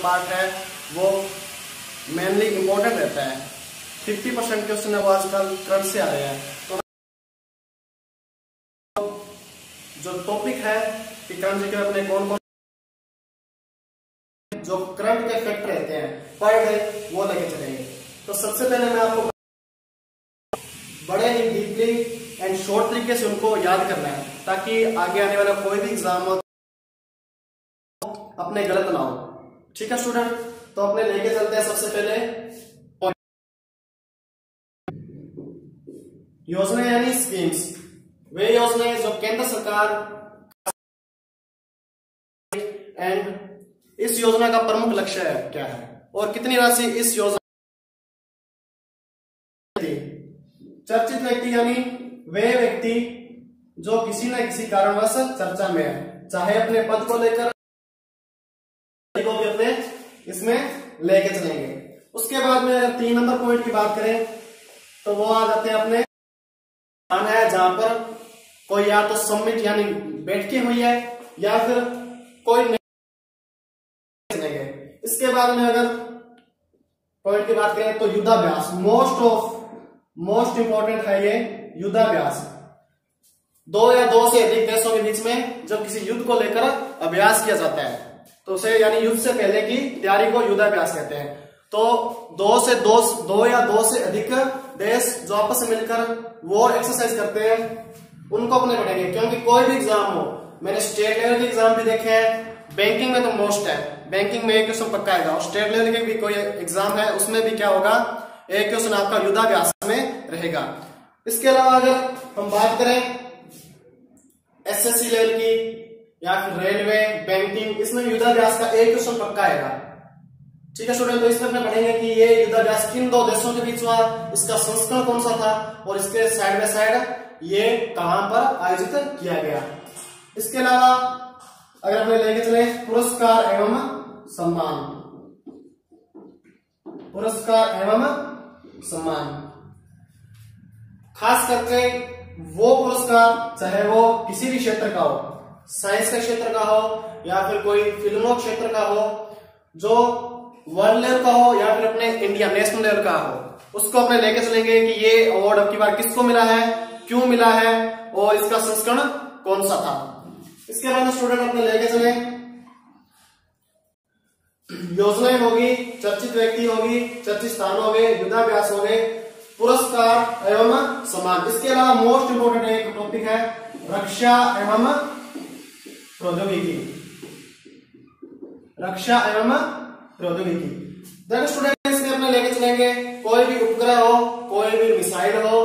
Part है वो mainly important रहता है। 50% क्वेश्चन है वो आजकल करंट से आ रहे हैं। तो जो टॉपिक है कि करंट जीके अपने कौन कौन जो करंट के फैक्ट रहते हैं पर डे वो लेके चलेंगे। तो सबसे पहले मैं आपको बड़े ही डीपली एंड शॉर्ट तरीके से उनको याद करना है ताकि आगे आने वाला कोई भी एग्जाम हो अपने गलत ना हो। ठीक है स्टूडेंट, तो अपने लेके चलते हैं सबसे पहले योजना यानी स्कीम्स। वे योजनाएं जो केंद्र सरकार एंड इस योजना का प्रमुख लक्ष्य है क्या है और कितनी राशि इस योजना। चर्चित व्यक्ति यानी वे व्यक्ति जो किसी न किसी कारणवश चर्चा में है, चाहे अपने पद को लेकर को भी अपने इसमें लेके चलेंगे। उसके बाद में 3 नंबर पॉइंट की बात करें तो वो आ जाते हैं अपने है जहां पर कोई या तो समिट यानी बैठकें हुई है या फिर कोई चलेंगे। इसके बाद में अगर पॉइंट की बात करें तो युद्धाभ्यास मोस्ट इंपॉर्टेंट है ये युद्धाभ्यास। 2 या 2 से अधिक देशों के बीच में जब किसी युद्ध को लेकर अभ्यास किया जाता है तो उसे यानी युद्ध से पहले की तैयारी को युद्धाभ्यास कहते हैं। तो 2 या 2 से अधिक देश जो आपस में मिलकर वो एक्सरसाइज करते हैं उनको अपने पढ़ेंगे, क्योंकि कोई भी एग्जाम हो, मैंने स्टेट लेवल के एग्जाम भी देखे हैं, बैंकिंग में तो मोस्ट है, बैंकिंग में एक क्वेश्चन पक्का आएगा और स्टेट लेवल के भी कोई एग्जाम है उसमें भी क्या होगा, एक क्वेश्चन आपका युद्धाभ्यास में रहेगा। इसके अलावा अगर हम बात करें एसएससी लेवल की या फिर रेलवे बैंकिंग, इसमें युद्धाभ्यास का एक क्वेश्चन पक्का आएगा। ठीक है स्टूडेंट, तो इसमें अपने पढ़ेंगे कि ये युद्धाभ्यास किन 2 देशों के बीच हुआ, इसका संस्करण कौन सा था और इसके साइड बाय साइड ये कहां पर आयोजित किया गया। इसके अलावा अगर अपने लेके चले पुरस्कार एवं सम्मान, खास करके वो पुरस्कार चाहे वो किसी भी क्षेत्र का हो, साइंस के क्षेत्र का हो या फिर कोई फिल्मों क्षेत्र का हो, जो वर्ल्ड लेवल का हो या फिर अपने इंडिया नेशनल लेवल का हो, उसको अपने लेके चलेंगे कि ये अवार्ड अब की बार किसको मिला है, क्यों मिला है और इसका संस्करण कौन सा था। इसके बाद स्टूडेंट अपने लेके चले योजनाएं होगी, चर्चित व्यक्ति होगी, चर्चित स्थान हो गए, युद्धाभ्यास हो गए, पुरस्कार एवं सम्मान। इसके अलावा मोस्ट इंपोर्टेंट एक टॉपिक है रक्षा एवं प्रौद्योगिकी। देखो स्टूडेंट, इसमें अपने लेके चलेंगे कोई भी उपग्रह हो, कोई भी मिसाइल हो,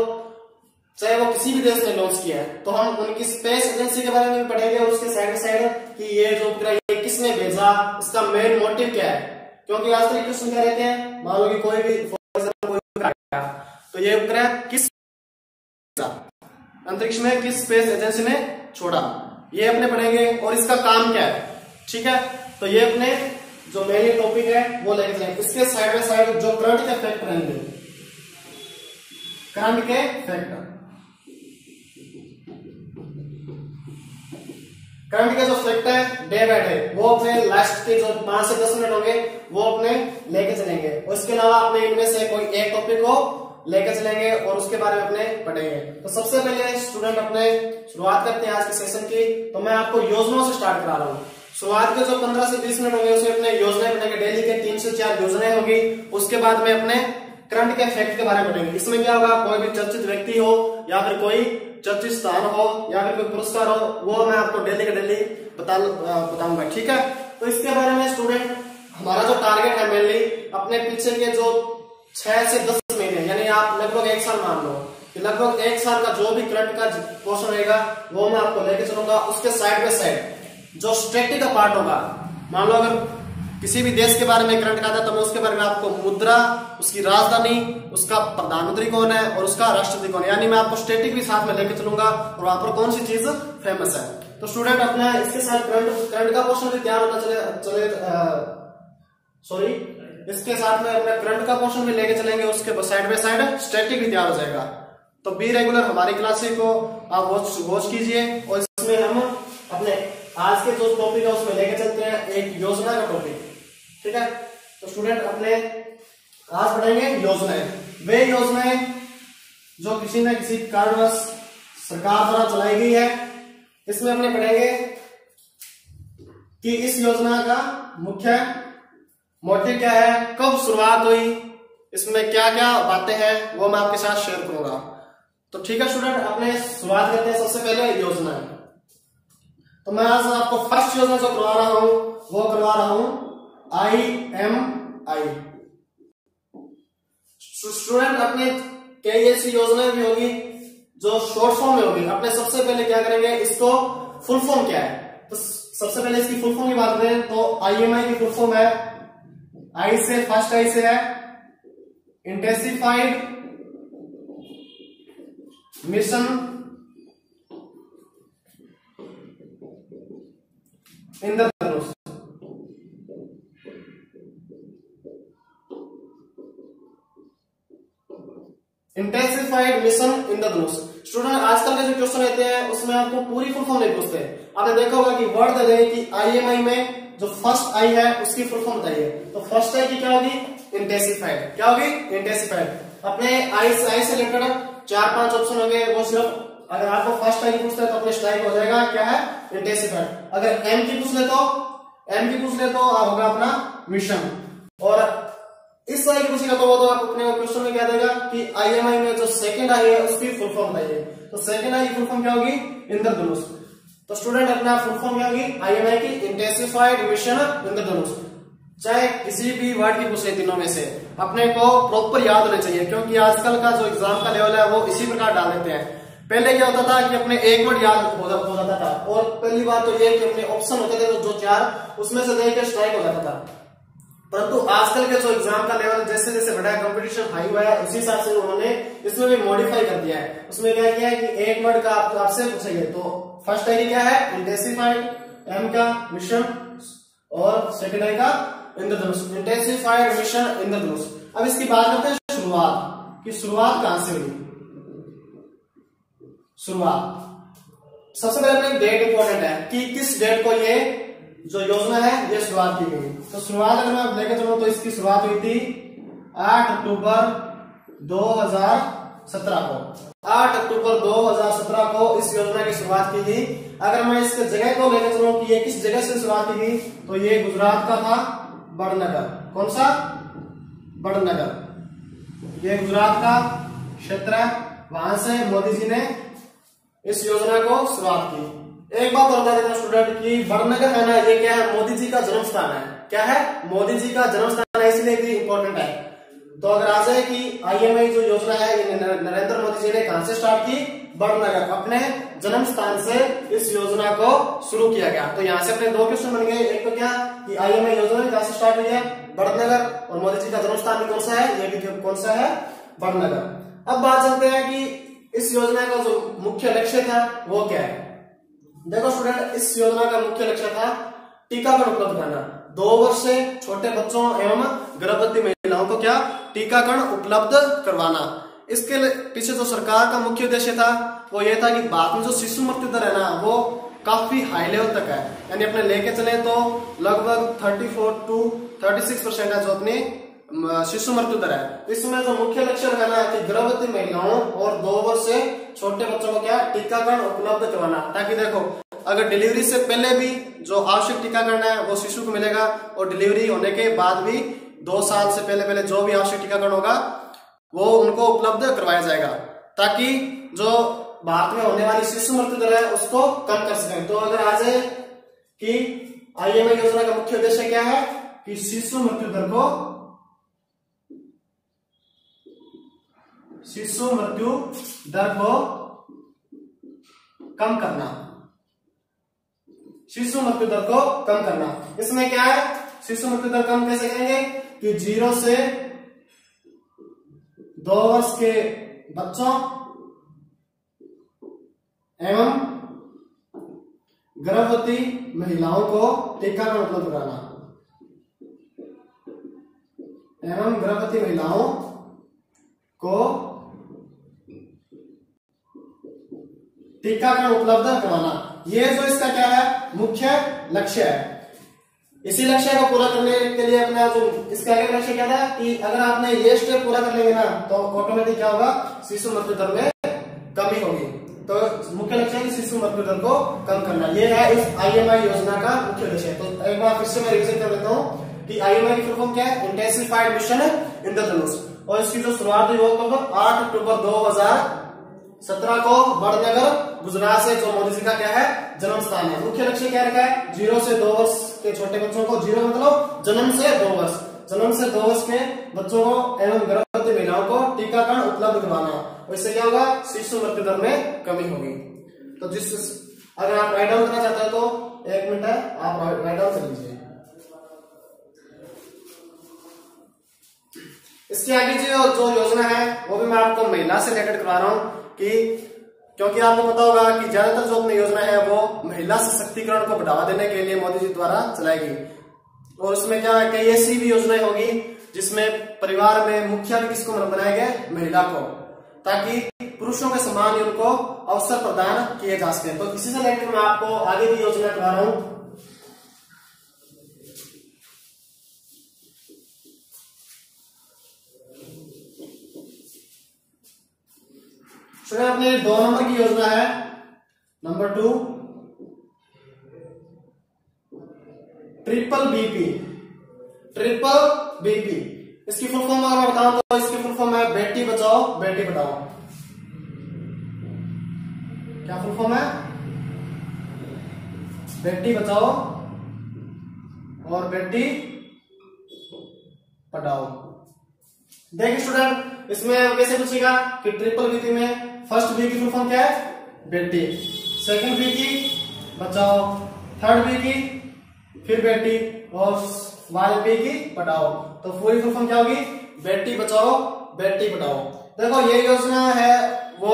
चाहे वो किसी भी देश ने लॉन्च किया है तो हम उनकी स्पेस एजेंसी के बारे में भी पढ़ेंगे और उसके साइड साइड कि ये जो उपग्रह ये किसने भेजा, इसका मेन मोटिव क्या है। क्योंकि आज तक क्वेश्चन क्या रहते हैं, मान लो कि कोई भी तो ये उपग्रह किस अंतरिक्ष में किस स्पेस एजेंसी ने छोड़ा, ये अपने पढ़ेंगे और इसका काम क्या है। ठीक है, तो ये अपने जो मेन टॉपिक है वो लेके चलेंगे। इसके साइड बाय साइड जो करंट के फैक्ट रहेंगे, करंट के जो फैक्ट है डे बाय डे वो अपने लास्ट के जो 5 से 10 मिनट होंगे वो अपने लेके चलेंगे और इसके अलावा अपने इनमें से कोई एक टॉपिक को लेके चलेंगे और उसके बारे में अपने पढ़ेंगे। तो सबसे पहले स्टूडेंट अपने शुरुआत करते हैं आज के सेशन की। तो मैं आपको योजनाओं से स्टार्ट करा रहा हूँ। शुरुआत के जो 15 से 20 मिनट होंगे उसमें अपने योजनाएं पढ़ेंगे, डेली के 3 से 4 योजनाएं होगी। उसके बाद में अपने करंट के फैक्ट के बारे में पढ़ेंगे। इसमें क्या होगा, कोई भी चर्चित व्यक्ति हो या फिर कोई चर्चित स्थान हो या फिर कोई पुरस्कार हो, वो मैं आपको डेली के डेली बताऊंगा। ठीक है, तो इसके बारे में स्टूडेंट हमारा जो टारगेट है मेनली अपने पीछे के जो 6 से 10 महीने यानी आप लगभग 1 साल मान लो कि लगभग 1 साल का जो भी करंट का पोर्शन रहेगा वो मैं आपको लेके चलूंगा। उसके साइड बाय साइड जो स्टैटिक का पार्ट होगा, मान लो अगर किसी भी देश के बारे में करंट का था तो मैं उसके बारे में आपको मुद्रा, उसकी राजधानी, उसका प्रधानमंत्री कौन है और उसका राष्ट्रपति कौन है, यानी मैं आपको स्टैटिक भी साथ में लेके चलूंगा और वहां पर कौन सी चीज फेमस है। तो स्टूडेंट अपना इसके साथ करंट का पोर्शन भी तैयार होता इसके साथ में अपने करंट का पोर्शन भी लेके चलेंगे, उसके साइड बाय साइड स्टैटिक भी तैयार हो जाएगा। तो बी रेगुलर हमारी क्लासेस को आप वॉच कीजिए और इसमें हम अपने आज के जो टॉपिक है उसमें लेके चलते हैं एक योजना का टॉपिक। ठीक ठीक है। तो स्टूडेंट अपने आज पढ़ेंगे योजनाएं, वे योजनाएं जो किसी न किसी कारणवश सरकार द्वारा चलाई गई है। इसमें अपने पढ़ेंगे कि इस योजना का मुख्य मोटिव क्या है, कब शुरुआत हुई, इसमें क्या क्या बातें हैं वो मैं आपके साथ शेयर करूंगा। तो ठीक है स्टूडेंट, अपने शुरुआत करते हैं सबसे पहले योजना। तो मैं आज आपको फर्स्ट योजना जो करवा रहा हूं वो करवा रहा हूं IMI। स्टूडेंट अपने कई ऐसी योजनाएं भी होगी जो शॉर्ट फॉर्म में होगी। अपने सबसे पहले क्या करेंगे, इसको फुल फॉर्म क्या है। तो सबसे पहले इसकी फुल फॉर्म की बात करें तो IMI की फुल फॉर्म है, आई से फर्स्ट आई से है इंटेंसिफाइड मिशन इंद्रधनुष। इंटेंसिफाइड मिशन इंद्रधनुष। स्टूडेंट आजकल के जो क्वेश्चन रहते हैं उसमें आपको पूरी फुल फॉर्म नहीं पूछते। आपने देखा होगा कि वर्ड दे दें कि IMI में जो फर्स्ट आई है उसकी फुल फॉर्म बताइए। तो फर्स्ट आई की क्या होगी, इंटेंसिफाइड। क्या होगी, इंटेंसिफाइड। अपने आई से रिलेटेड 4-5 ऑप्शन होंगे, वो सिर्फ अगर आपको फर्स्ट आई पूछते हैं तो अपने स्ट्राइक हो जाएगा क्या है, इंटेंसिफाइड। अगर एम की पूछ ले तो होगा अपना मिशन। और इस आई की पूछेगा तो वो तो आप अपने क्वेश्चन में क्या देगा कि IMI में जो सेकंड आई है उसकी फुल फॉर्म बताइए। तो सेकंड आई की फुल फॉर्म क्या होगी, इंद्रधनुष। तो स्टूडेंट अपना फुल फॉर्म क्या होगी, IMI की इंटेंसिफाइड मिशन इंद्रधनुष। चाहे किसी भी वर्ड की पूछे तीनों में से अपने को प्रॉपर याद होना चाहिए, क्योंकि आजकल का जो एग्जाम का लेवल है वो इसी प्रकार डाल देते हैं। पहले क्या होता था कि अपने एक वर्ड याद हो जाता था, और पहली बात तो ये कि अपने ऑप्शन होते थे जो 4 उसमें से देख के स्ट्राइक हो जाता था। परंतु आजकल के जो एग्जाम का लेवल जैसे जैसे बढ़ा है, कंपटीशन हाई हुआ है, उसी हिसाब से उन्होंने इसमें भी मॉडिफाई कर दिया है। उसमें क्या किया है कि एक वर्ड का आपसे पूछेंगे तो फर्स्ट आई क्या है, इंटेंसिफाइड, एम का मिशन, और सेकंड आई का इंद्रधनुष। इंटेंसिफाइड मिशन इंद्रधनुष। अब इसकी बात करते हैं शुरुआत की, शुरुआत कहां से हुई। शुरुआत सबसे पहले डेट इंपॉर्टेंट है कि किस डेट को ये जो योजना है ये शुरुआत की गई। तो शुरुआत अगर मैं लेकर चलूं तो इसकी शुरुआत हुई थी 8 अक्टूबर 2017 को। 8 अक्टूबर 2017 को इस योजना की शुरुआत की गई। अगर मैं इसके जगह को लेकर चलूं कि ये किस जगह से शुरुआत की गई तो ये गुजरात का था, बड़नगर। कौन सा, बड़नगर। ये गुजरात का क्षेत्र है, वहां से मोदी जी ने इस योजना को शुरुआत की। एक बात और बता देता हूं स्टूडेंट कि बड़नगर है ना, ये क्या है, मोदी जी का जन्म स्थान है। क्या है, मोदी जी का जन्म स्थान है, इसलिए भी इंपॉर्टेंट है। तो अगर आ जाए कि IMI जो योजना है ये नरेंद्र मोदी जी ने कहां से स्टार्ट की, बड़नगर, अपने जन्म स्थान से इस योजना को शुरू किया गया। तो यहां से अपने 2 क्वेश्चन बन गए। एक तो क्या कि IMI योजना कहां से स्टार्ट हुई है, बड़नगर, और मोदी जी का जन्म स्थान भी कौन सा है, ये भी कौन सा है, बड़नगर। अब बात करते हैं कि इस योजना का जो मुख्य लक्ष्य था वो क्या है। देखो स्टूडेंट, इस योजना का मुख्य लक्ष्य था टीकाकरण उपलब्ध कराना। 2 वर्ष से छोटे बच्चों एवं गर्भवती महिलाओं को क्या, टीकाकरण उपलब्ध करवाना। इसके पीछे जो सरकार का मुख्य उद्देश्य था वो ये था कि भारत में जो शिशु मृत्यु दर है ना वो काफी हाई लेवल तक है, यानी अपने लेके चले तो लगभग 34 to 36% है जो अपनी शिशु मृत्यु दर है। इसमें जो मुख्य लक्ष्य है ना कि गर्भवती महिलाओं और 2 वर्ष से छोटे बच्चों को क्या, टीकाकरण उपलब्ध करवाना। ताकि देखो अगर डिलीवरी से पहले भी जो आवश्यक टीकाकरण है वो शिशु को मिलेगा, और डिलीवरी होने के बाद भी 2 साल से पहले जो भी आवश्यक टीकाकरण होगा वो उनको उपलब्ध करवाया जाएगा, ताकि जो भारत में होने वाली शिशु मृत्यु दर है उसको कम कर सकें। तो अगर आ जाए कि IMI योजना का मुख्य उद्देश्य क्या है कि शिशु मृत्यु दर को कम करना, शिशु मृत्यु दर को कम करना। इसमें क्या है, शिशु मृत्यु दर कम कैसे करेंगे कि 0 से 2 वर्ष के बच्चों एवं गर्भवती महिलाओं को टीकाकरण उपलब्ध कराना, एवं गर्भवती महिलाओं को टीकाकरण उपलब्ध करवाना। ये जो इसका क्या है, मुख्य लक्ष्य है। इसी लक्ष्य को पूरा करने के लिए अपना जो इसके आगे का लक्ष्य क्या था कि अगर आपने ये स्टेप पूरा कर लेंगे ना तो ऑटोमेटिक क्या होगा, शिशु मृत्यु दर में कमी होगी। तो मुख्य लक्ष्य है कि शिशु मृत्यु दर को कम करना, ये है इस IMI योजना का मुख्य उद्देश्य। तो एक बार फिर से मैं रिविजन कर देता हूँ कि IMI की फुल फॉर्म क्या है, इंटेंसिफाइड मिशन इंद्रधनुष, और इसकी जो शुरुआत हुई वो कब 8 अक्टूबर 2017 को बड़नगर गुजरात से, जो मोदी जी का क्या है जन्म स्थान है। मुख्य लक्ष्य क्या रखा है, 0 से 2 वर्ष के छोटे बच्चों को, 0 मतलब जन्म से 2 वर्ष, जन्म से 2 वर्ष के बच्चों को एवं गर्भवती महिलाओं को टीकाकरण उपलब्ध करवाना, और इससे क्या होगा, शिशु मृत्यु दर में कमी होगी। तो जिस अगर आप राइट डाउन करना चाहते हो तो 1 मिनट है, आप राइट डाउन कर लीजिए। इसके आगे जो योजना है वो भी मैं आपको महिला से रिलेटेड करवा रहा हूं कि क्योंकि आपको पता होगा कि ज्यादातर जो अपनी योजना है वो महिला सशक्तिकरण को बढ़ावा देने के लिए मोदी जी द्वारा चलाई गई, और उसमें क्या है, कई ऐसी भी योजनाएं होगी जिसमें परिवार में मुखिया भी किसको बनाया गया, महिला को, ताकि पुरुषों के समान उनको अवसर प्रदान किए जा सके। तो इसी से रिलेटेड मैं आपको आगे भी योजना करा रहा हूं। अपने 2 नंबर की योजना है, नंबर 2 ट्रिपल बीपी। इसकी फुल फॉर्म अगर मैं बताऊं तो इसकी फुल फॉर्म है बेटी बचाओ बेटी पढ़ाओ। क्या फुल फॉर्म है, बेटी बचाओ और बेटी पढ़ाओ। देखिए स्टूडेंट, इसमें कैसे पूछेगा कि ट्रिपल बीपी में फर्स्ट बी की फुल फॉर्म क्या है, बेटी, सेकंड बी की बचाओ, थर्ड बी की फिर बेटी, और वाई बी की पढ़ाओ। तो पूरी फुल फॉर्म क्या होगी, बेटी बचाओ बेटी पढ़ाओ। देखो ये योजना है वो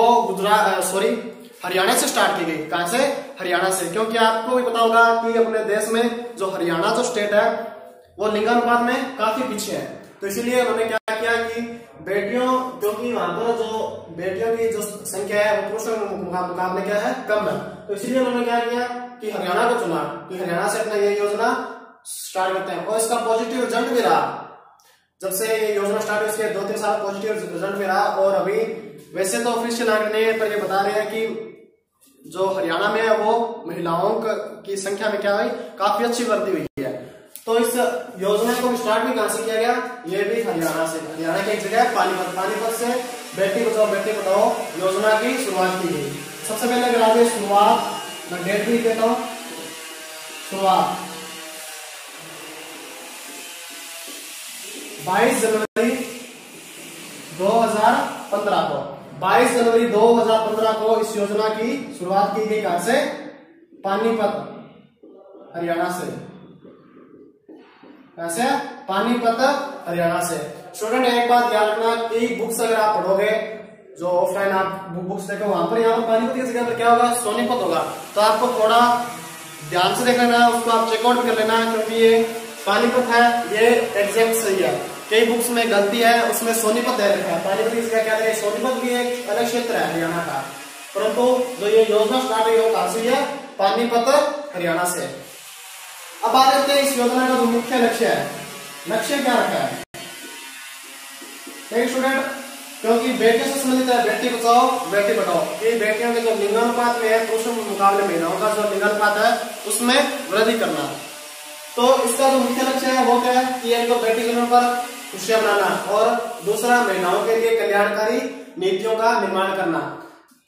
हरियाणा से स्टार्ट की गई। कहां से, हरियाणा से, क्योंकि आपको भी पता होगा कि अपने देश में जो हरियाणा जो स्टेट है वो लिंगानुपात में काफी पीछे है। तो इसीलिए उन्होंने क्या किया कि बेटियों, क्योंकि वहां पर जो बेटियों की जो संख्या है वो पुरुषों के मुकाबले क्या है, कम है। तो इसीलिए उन्होंने क्या किया कि हरियाणा को चुना कि हरियाणा से अपना ये योजना स्टार्ट करते हैं, और इसका पॉजिटिव रिजल्ट भी रहा। जब से ये योजना स्टार्ट हुई उसके 2-3 साल पॉजिटिव रिजल्ट भी रहा, और अभी वैसे तो ऑफिशियल आंकड़े नहीं है पर ये बता रहे हैं कि जो हरियाणा में है वो महिलाओं की संख्या में क्या हुई, काफी अच्छी वृद्धि हुई है। तो इस योजना को स्टार्ट भी कहां से किया गया, ये भी हरियाणा से। हरियाणा की एक जगह है पानीपत से बेटी बचाओ बेटी पढ़ाओ योजना की शुरुआत की गई। सबसे पहले अगर आगे शुरुआत, मैं डेट भी देता हूं, शुरुआत 22 जनवरी 2015 को, 22 जनवरी 2015 को इस योजना की शुरुआत की गई। कहां से, पानीपत हरियाणा से। कैसे, पानीपत हरियाणा से। स्टूडेंट एक बात याद रखना कि बुक्स अगर आप पढ़ोगे, जो ऑफलाइन आप बुक्स देखो, वहां पर यहाँ पर पानीपत की जगह पर क्या होगा, सोनीपत होगा। तो आपको थोड़ा ध्यान से देख लेना, उसको आप चेकआउट भी कर लेना, क्योंकि ये पानीपत है ये एग्जैक्ट सही है। कई बुक्स में गलती है, उसमें सोनीपत दे रखा है, पानीपत की जगह क्या है, सोनीपत भी एक अलग क्षेत्र है हरियाणा का, परंतु जो ये योजना स्टार्ट हुई वो कहां से है, पानीपत हरियाणा से। अब बात करते हैं इस योजना का जो मुख्य लक्ष्य है, लक्ष्य क्या रखा है। एक स्टूडेंट, क्योंकि बेटियों से संबंधित है, बेटी बचाओ बेटी पढ़ाओ, ये बेटियों के जो लिंगानुपात में है पुरुषों के मुकाबले महिलाओं का जो लिंगानुपात है उसमें वृद्धि करना। तो इसका जो मुख्य लक्ष्य है वो क्या है कि एक तो बेटी जन्म पर खुशियां मनाना, और दूसरा महिलाओं के लिए कल्याणकारी नीतियों का निर्माण करना।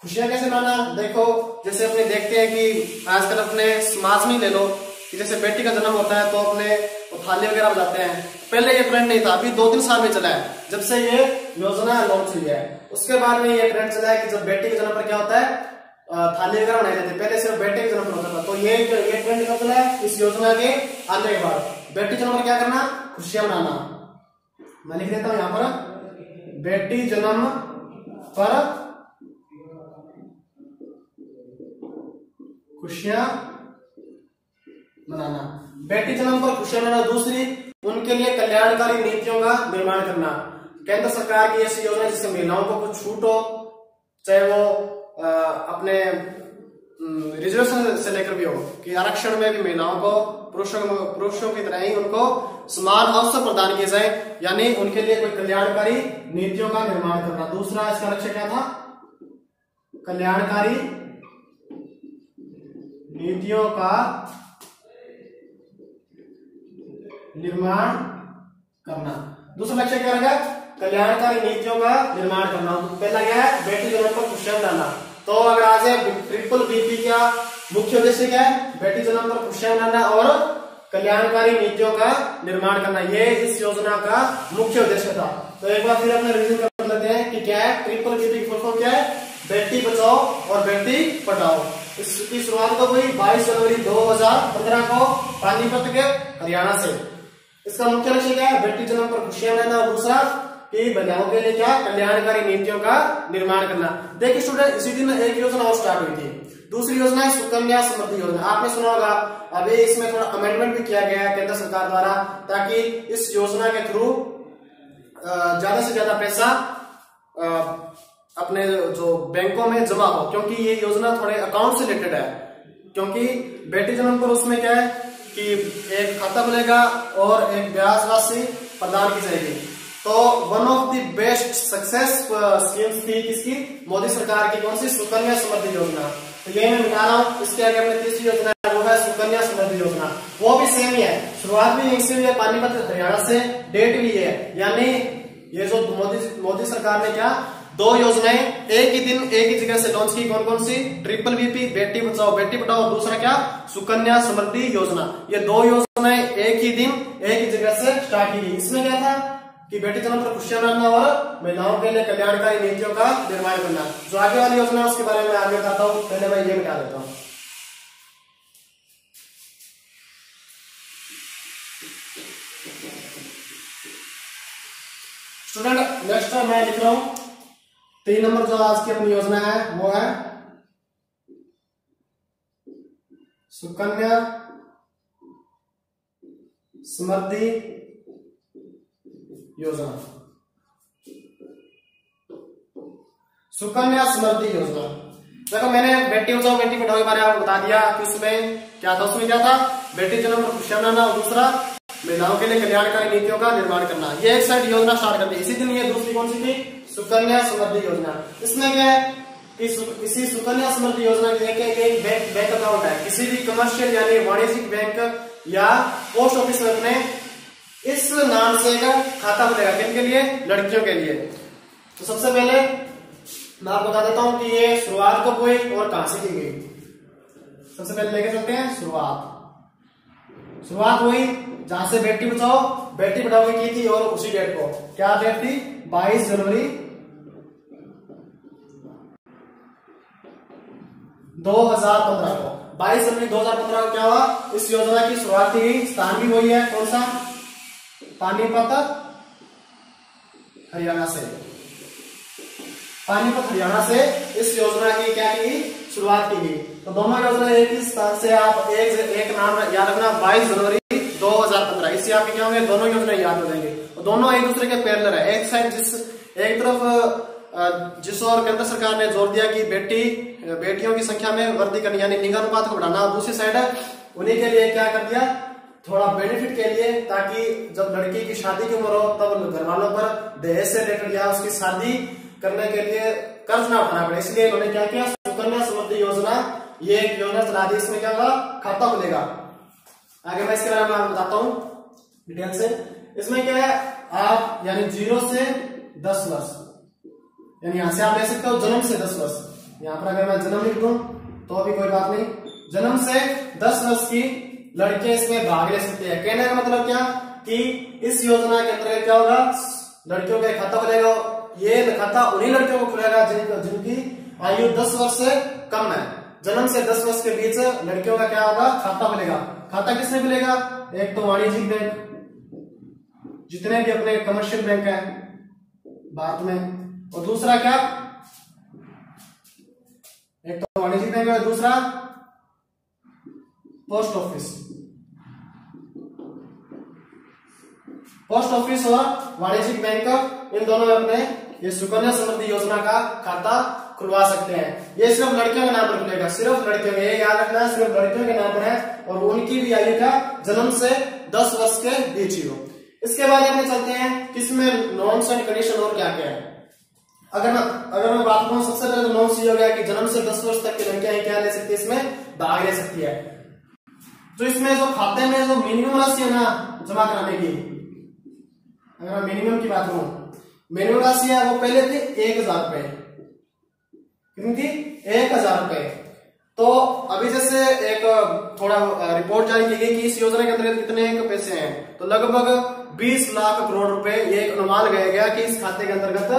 खुशियां कैसे मनाना, देखो जैसे अपने देखते हैं कि आजकल अपने समाज में ले लो कि जैसे बेटी का जन्म होता है तो अपने थाली वगैरह बजाते हैं। पहले ये ट्रेंड नहीं था, अभी 2-3 साल में चला है जब से ये योजना लॉन्च हुई है। उसके बाद में ये ट्रेंड चला है कि जब बेटी के जन्म पर क्या होता है, थाली वगैरह बनाई जाती है। पहले सिर्फ बेटे के जन्म पर होता था, तो ये ट्रेंड कब चला है, इस योजना के आने के बाद। बेटी जन्म पर क्या करना, खुशियां मनाना। मैं लिख देता हूं यहां पर, बेटी जन्म पर खुशियां मनाना, बेटी जन्म पर खुशियां मनाना। दूसरी, उनके लिए कल्याणकारी नीतियों का निर्माण करना। केंद्र सरकार की ऐसी योजना जिससे महिलाओं को कुछ छूट हो, चाहे वो अपने रिजर्वेशन से लेकर भी हो कि आरक्षण में भी महिलाओं को पुरुषों की तरह ही उनको समान अवसर प्रदान किए जाए, यानी उनके लिए कोई कल्याणकारी नीतियों का निर्माण करना। दूसरा इसका लक्ष्य क्या था? कल्याणकारी नीतियों का निर्माण करना। दूसरा लक्ष्य क्या रहेगा? कल्याणकारी नीतियों का निर्माण करना। पहला क्या है? बेटी जन्म पर खुशियां मनाना। तो अगर आज ट्रिपल बीपी का मुख्य उद्देश्य क्या है? बेटी जन्म पर खुशियां मनाना और कल्याणकारी नीतियों का निर्माण करना, ये इस योजना का मुख्य उद्देश्य था। तो एक बार फिर अपने रिवीजन कर लेते हैं कि क्या है ट्रिपल बीपी की फुल फॉर्म क्या है? बेटी बचाओ और बेटी पढ़ाओ। इसकी शुरुआत तो हुई 22 जनवरी 2015 को पानीपत के हरियाणा से। इसका मुख्य लक्ष्य क्या है? बेटी जन्म पर खुशियां मनाना और दूसरा कि महिलाओं के लिए क्या? कल्याणकारी नीतियों का निर्माण करना। देखिए स्टूडेंट, इसी दिन एक योजना और स्टार्ट हुई थी। दूसरी योजना है सुकन्या समृद्धि योजना। आपने सुना होगा, अभी इसमें थोड़ा अमेंडमेंट भी किया गया है केंद्र सरकार द्वारा, ताकि इस योजना के थ्रू ज्यादा से ज्यादा पैसा अपने जो बैंकों में जमा हो, क्योंकि ये योजना थोड़े अकाउंट से रिलेटेड है। क्योंकि बेटी जन्म पर उसमें क्या है कि एक खाता खुलेगा और एक ब्याज राशि प्रदान की जाएगी। तो one of the best success schemes थी किसकी? मोदी सरकार की। कौन सी? सुकन्या समृद्धि योजना। तो ये मैं बता रहा हूँ। इसके आगे अपनी तीसरी योजना है, वो है सुकन्या समृद्धि योजना। वो भी सेम ही है, शुरुआत भी यहीं से हुई है, पानीपत हरियाणा से, डेट भी है। यानी ये जो मोदी सरकार ने क्या दो योजनाएं एक ही दिन एक ही जगह से लॉन्च की। कौन कौन सी? ट्रिपल बीपी बेटी बचाओ बेटी पढ़ाओ, दूसरा क्या? सुकन्या समृद्धि योजना। ये दो योजनाएं एक ही दिन एक ही जगह से स्टार्ट की गई। इसमें क्या था कि बेटी जन्म पर खुशियां मनाना और महिलाओं के लिए कल्याणकारी नीतियों का निर्माण करना। जो आगे वाली योजना है उसके बारे में आगे बताता हूं, पहले मैं ये बता देता हूं। स्टूडेंट नेक्स्ट मैं लिख रहा हूं 3 नंबर जो आज की अपनी योजना है वो है सुकन्या समृद्धि योजना। सुकन्या समृद्धि योजना। देखो मैंने बेटी बचाओ बेटी पढ़ाओ के बारे में आपको बता दिया कि उसमें क्या था। उसमें क्या था? बेटी जन्म पर खुशियां मनाना और दूसरा महिलाओं के लिए कल्याणकारी नीतियों का निर्माण करना। ये एक साइड योजना स्टार्ट कर दी। इसी दिन ये दूसरी कौन सी थी? सुकन्या समृद्धि योजना। इसमें क्या है कि इसी सुकन्या समृद्धि योजना के एक बैंक अकाउंट है। किसी भी कमर्शियल यानी वाणिज्यिक बैंक या पोस्ट ऑफिस में अपने इस नाम से एक खाता खुलेगा। किन के लिए? लड़कियों के लिए। तो सबसे पहले मैं आपको बता देता हूं कि ये शुरुआत कब हुई और कहां से की गई। सबसे पहले लेके चलते हैं शुरुआत हुई जहां से बेटी बचाओ बेटी पढ़ाओ की थी, और उसी डेट को क्या डेट थी? 22 जनवरी 2015 को। 22 जनवरी 2015 को क्या हुआ? इस योजना की शुरुआत की गई। स्थान भी वही है, कौन सा? पानीपत हरियाणा से। पानीपत हरियाणा से इस योजना की क्या की शुरुआत की गई। तो दोनों योजना एक ही स्थान से, आप एक नाम याद रखना 22 जनवरी 2015। इससे आपके क्या होंगे? दोनों योजना याद हो जाएंगे और दोनों एक दूसरे के पैरेलल है। एक साइड एक तरफ जिस और केंद्र सरकार ने जोर दिया कि बेटियों की संख्या में वृद्धि करनी यानी लिंगानुपात को बढ़ाना, और दूसरी साइड उन्हीं के लिए क्या कर दिया थोड़ा बेनिफिट के लिए, ताकि जब लड़की की शादी की उम्र हो तब घर वालों पर दहेज से रिलेटेड या उसकी शादी करने के लिए कर्ज ना उठाना पड़े। इसलिए उन्होंने क्या किया? सुकन्या समृद्धि योजना, ये एक योजना चला दी। इसमें क्या होगा? खाता खुलेगा। आगे मैं इसके बारे में आपको बताता हूं डिटेल से। इसमें क्या है? आप यानी 0 से 10 वर्ष, यानी यहां से आप ले सकते हो जन्म से 10 वर्ष। यहां पर अगर मैं जन्म लिख दूं तो अभी कोई बात नहीं, जन्म से 10 वर्ष की लड़कियां इसमें भाग ले सकती है। कहने का मतलब क्या कि इस योजना के अंतर्गत क्या होगा? लड़कियों का खाता खुलेगा। ये खाता उन्हीं लड़कियों को खुलेगा जिनकी आयु 10 वर्ष से कम है। जन्म से 10 वर्ष के बीच लड़कियों का क्या होगा? खाता खुलेगा। खाता किसने खुलेगा? एक तो वाणिज्यिक बैंक, जितने भी अपने कमर्शियल बैंक है भारत में, और दूसरा क्या? एक तो वाणिज्यिक बैंक है, दूसरा पोस्ट ऑफिस। पोस्ट ऑफिस और वाणिज्यिक बैंक इन दोनों में अपने ये सुकन्या समृद्धि योजना का खाता खुलवा सकते हैं। ये सिर्फ लड़कियों के नाम पर खुलेगा, सिर्फ लड़कियों, ये याद रखना सिर्फ लड़कियों के नाम पर है और उनकी भी आयु का जन्म से 10 वर्ष के बीच ही हो। इसके बाद अपने चलते हैं किसमें नॉर्म्स एंड कंडीशन और क्या क्या है। अगर मैं बात करूं सबसे पहले तो नॉर्म्स ये हो गया कि जन्म से 10 वर्ष तक की लड़कियां क्या ले सकती है, इसमें भाग ले सकती है। तो इसमें जो खाते में जो मिनिमम राशि है ना जमा कराने की, अगर मैं मिनिमम की बात करूं, मिनिमम राशि है वो पहले थी 1000 रुपए, कितनी थी 1000 रुपए। तो अभी जैसे एक थोड़ा रिपोर्ट जारी की गई कि इस योजना के अंतर्गत कितने पैसे हैं, तो लगभग 20 लाख करोड़ रुपए ये एक अनुमान लगाया गया कि इस खाते के अंतर्गत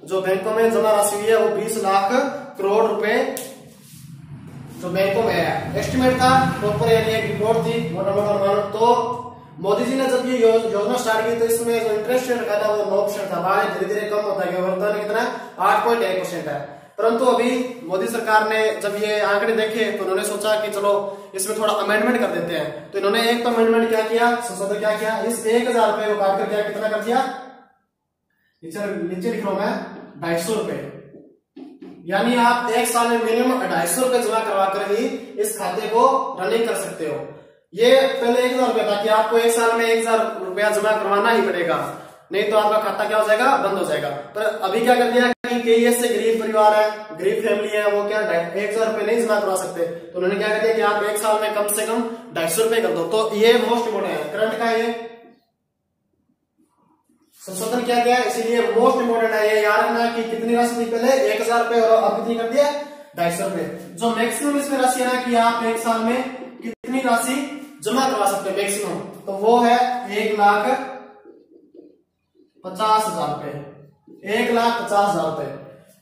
जो बैंकों में जमा राशि हुई है वो 20 लाख करोड़ रुपए जो बैंकों में है। एस्टिमेट था प्रॉपर, यानी एक रिपोर्ट थी मोटा मोटा अनुमान। तो मोदी जी ने जब ये योजना स्टार्ट की तो इसमें जो इंटरेस्ट रेट रखा था वो 9% था, बाद धीरे धीरे कम होता गया, वर्तमान कितना 8.1% है। परंतु अभी मोदी सरकार ने जब ये आंकड़े देखे तो उन्होंने सोचा कि चलो इसमें थोड़ा अमेंडमेंट कर देते हैं। तो इन्होंने एक तो अमेंडमेंट क्या किया, संशोधन क्या किया, इस 1000 रुपए को काट कर क्या कितना कर दिया, नीचे लिख रहा हूं मैं 250 रुपए, यानी आप एक साल में मिनिमम 250 रुपए जमा करवा कर ही इस खाते को रनिंग कर सकते हो। ये पहले 1000 रुपए था कि आपको एक साल में 1000 रुपया जमा करवाना ही पड़ेगा, नहीं तो आपका खाता क्या हो जाएगा, बंद हो जाएगा। पर अभी क्या कर दिया कि ऐसे गरीब परिवार है, गरीब फैमिली है, वो क्या 1000 रुपए नहीं जमा करवा सकते, तो उन्होंने क्या कर दिया कि आप एक साल में कम से कम 250 रुपए कर दो। तो ये मोस्ट इम्पोर्टेंट है, करंट का ये संशोधन किया गया, इसीलिए मोस्ट इम्पोर्टेंट है। ये याद रखना कि कितनी राशि थी पहले 1000 रुपए और अब कितनी कर दिया 250 रुपए। जो मैक्सिमम इसमें राशि है ना कि आप एक साल में कितनी राशि जमा करवा सकते हैं मैक्सिमम, तो वो है 1,50,000 रुपए, 1,50,000 रुपए।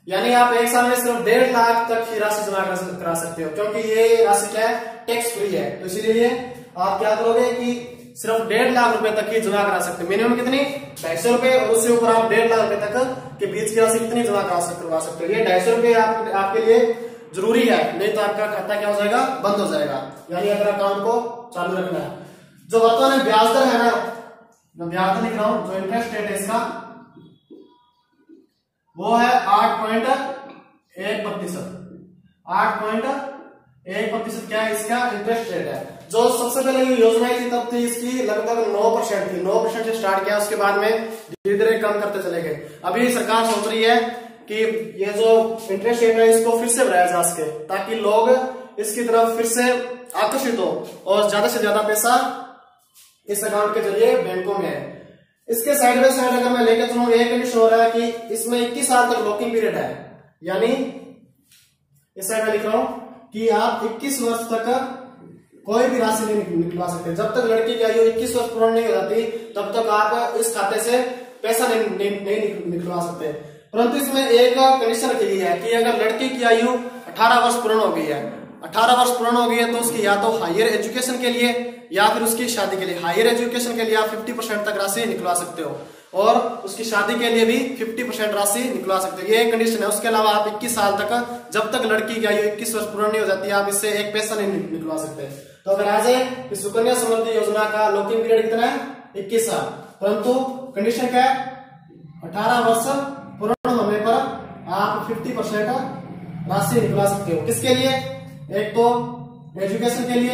यानी आप एक साल में सिर्फ 1.5 लाख तक ही राशि जमा करा सकते हो, क्योंकि ये राशि क्या है, टैक्स फ्री है। तो इसीलिए आप क्या करोगे कि सिर्फ 1.5 लाख रुपए तक ही जमा करा सकते हो। मिनिमम कितनी 250 रुपए, और उससे ऊपर आप 1.5 लाख रुपए तक के बीच की राशि कितनी जमा करवा सकते हो। ये 250 रुपए आपके लिए जरूरी है, नहीं तो आपका खाता क्या हो जाएगा, बंद हो जाएगा। यानी अगर अकाउंट को चालू रखना है। जो वर्तमान में ब्याज दर है ना, मैं ब्याज दर लिख रहा हूं, जो इंटरेस्ट रेट है इसका वो है 8.1%। 8.1% क्या है इसका इंटरेस्ट रेट है। जो सबसे पहले ये योजना थी तब थी इसकी लगभग 9% थी, 9% से स्टार्ट किया, उसके बाद में धीरे धीरे कम करते चले गए। अभी सरकार सोच रही है कि ये जो इंटरेस्ट रेट है इसको फिर से बढ़ाया जा सके, ताकि लोग इसकी तरफ फिर से आकर्षित हो और ज्यादा से ज्यादा पैसा इस अकाउंट के जरिए बैंकों में है। इसके साइड बाय साइड अगर मैं लेकर चलूं, एक कंडीशन हो रहा है कि इसमें 21 साल तक लॉकिंग पीरियड है, यानी इस साइड में लिख रहा हूं कि आप 21 वर्ष तक कोई भी राशि नहीं निकलवा सकते। जब तक लड़की की आयु 21 वर्ष पूर्ण नहीं हो जाती तब तक आप इस खाते से पैसा नहीं निकलवा सकते। परंतु इसमें एक कंडीशन रखी गई है कि अगर लड़की की आयु 18 वर्ष पूर्ण हो गई है, 18 वर्ष पूर्ण हो गई है, तो उसकी या तो हायर एजुकेशन के लिए या फिर उसकी शादी के लिए, हायर एजुकेशन के लिए आप 50% तक राशि निकलवा सकते हो और उसकी शादी के लिए भी 50% राशि निकलवा सकते हो। ये कंडीशन है। उसके अलावा आप 21 साल तक, जब तक लड़की की आयु 21 वर्ष पूर्ण नहीं हो जाती, आप इससे एक पैसा नहीं निकलवा सकते। तो अगर आ जाए कि सुकन्या समृद्धि योजना का लॉकिंग पीरियड कितना है 21 साल, परंतु कंडीशन क्या है 18 वर्ष पूर्ण होने पर आप 50% राशि निकलवा सकते हो। किसके लिए? एक तो एजुकेशन के लिए,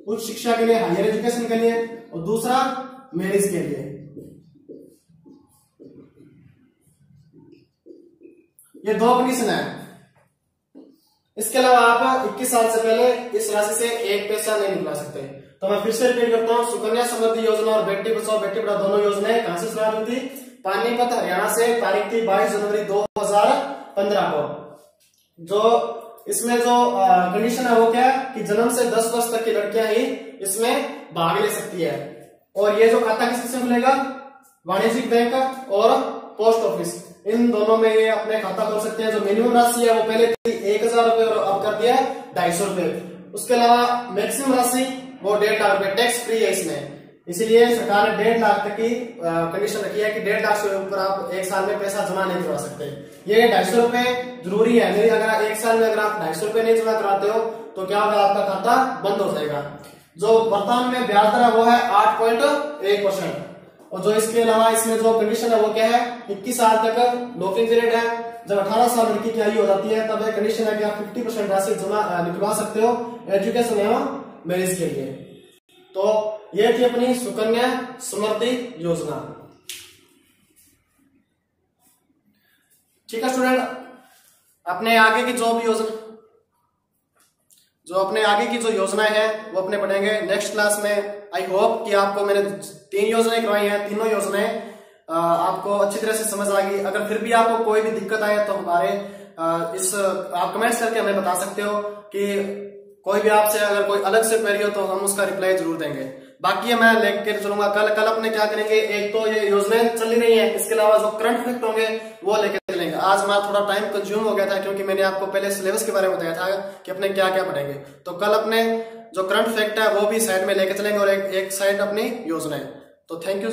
उच्च शिक्षा के लिए, हायर एजुकेशन के लिए, और दूसरा मैरिज के लिए। ये दो कंडीशन है। इसके अलावा आप 21 साल से पहले इस राशि से एक पैसा नहीं निकला सकते। तो मैं फिर से रिपीट करता हूं, सुकन्या समृद्धि योजना और बेटी बचाओ बेटी पढ़ाओ दोनों योजनाएं कहां से शुरुआत हुई थी? पानीपत हरियाणा से। तारीख थी 22 जनवरी 2015 को। जो इसमें जो कंडीशन है वो क्या है कि जन्म से 10 वर्ष तक की लड़कियां ही इसमें भाग ले सकती है। और ये जो खाता किससे खुलेगा? वाणिज्यिक बैंक और पोस्ट ऑफिस, इन दोनों में ये अपने खाता खोल सकते हैं। जो मिनिमम राशि है वो पहले थी 1000 रुपए और अब कर दिया है 250 रुपए। उसके अलावा मैक्सिमम राशि वो 1.5 लाख रुपए, टैक्स फ्री है इसमें। इसीलिए सरकार ने 1.5 लाख तक की कंडीशन रखी है कि 1.5 लाख से ऊपर आप एक साल में पैसा जमा नहीं करवा सकते। ये 250 रुपए जरूरी है, नहीं अगर एक साल में अगर आप 250 रुपए नहीं जमा कराते हो तो क्या होगा, आपका खाता बंद हो जाएगा। जो वर्तमान में ब्याज दर है वो है 8.1%। और जो इसके अलावा इसमें जो कंडीशन है वो क्या है, 21 साल तक लॉकिंग पीरियड है। जब 18 साल लड़की की आयु हो जाती है तब एक कंडीशन है कि आप 50% राशि जमा निकलवा सकते हो एजुकेशन एवं मैरिज के लिए। तो ये थी अपनी सुकन्या समृद्धि योजना। ठीक है स्टूडेंट, अपने आगे की जो योजनाएं है वो अपने पढ़ेंगे नेक्स्ट क्लास में। आई होप कि आपको मैंने 3 योजनाएं करवाई हैं, तीनों योजनाएं आपको अच्छी तरह से समझ आ गई। अगर फिर भी आपको कोई भी दिक्कत आए तो हमारे आप कमेंट्स करके हमें बता सकते हो कि कोई भी आपसे अगर कोई अलग से क्वेरी हो तो हम उसका रिप्लाई जरूर देंगे। बाकी मैं लेकर चलूंगा कल अपने क्या करेंगे, एक तो ये योजनाएं चल ही रही है, इसके अलावा जो करंट फैक्ट होंगे वो लेकर चलेंगे। आज हमारा थोड़ा टाइम कंज्यूम हो गया था क्योंकि मैंने आपको पहले सिलेबस के बारे में बताया था कि अपने क्या क्या पढ़ेंगे। तो कल अपने जो करंट फैक्ट है वो भी साइड में लेकर चलेंगे और एक साइड अपनी योजनाएं। तो थैंक यू।